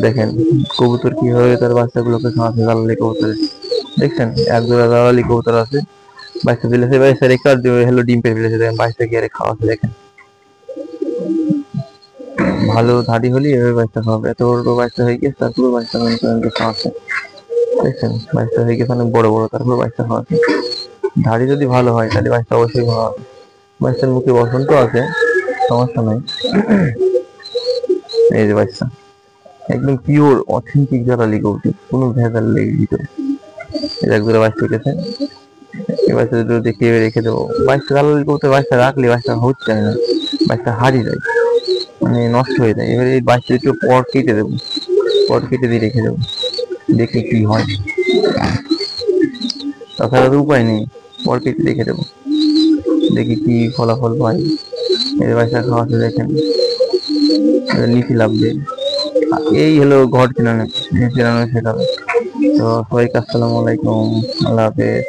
দেখেন কবুতর কিভাবে তার বাচ্চাগুলোকে খাওয়াচ্ছে, জালালি কবুতরের। দেখছেন এক জোড়া জালালি কবুতর আছে, বাচ্চা ফেলেছে, বাচ্চা রেখে আর হলো ডিম পেড়ে ফেলেছে। দেখেন বাচ্চা কি আরে খাওয়াচ্ছে দেখেন। ভালো ধাড়ি হলে এভাবে বাচ্চা খাওয়াবে। এত বড় বড় বাচ্চা হয়ে গেছে, তারপরে বাচ্চা মনে করেন যে খাওয়াচ্ছে। দেখছেন বাচ্চা হয়ে গেছে অনেক বড় বড়, তারপরে বাচ্চা খাওয়াচ্ছে। ধাড়ি যদি ভালো হয় তাহলে বাচ্চা অবশ্যই খাওয়াবে। বাচ্চার মুখে বসন্ত আছে, সমস্যা নাই। এই যে বাচ্চা একদম পিওর অথেন্টিক জালালি কবুতর, কোনো ভেজাল নেই ভিতরে। এই যে এক জোড়া বাচ্চা উঠেছে, এই বাচ্চা দুটো দেখিয়ে রেখে দেবো। বাচ্চা জালালি কবুতর বাচ্চা রাখলে বাচ্চা হচ্ছে না, বাচ্চা হারিয়ে যায়, মানে নষ্ট হয়ে যায়। এবারে এই বাচ্চা দুটো পর কেটে দেবো, পর কেটে দিয়ে রেখে দেবো, দেখি কি হয়। তাছাড়া তো উপায় নেই, পর কেটে রেখে দেবো, দেখি কি ফলাফল পাই। এই বাচ্চা খাওয়াতে দেখেন নিচে লাভবে। এই হলো ঘর চেনানো, চেনানো শেখাবে। তো সবাইকে আসসালামু আলাইকুম, আল্লাহ হাফেজ।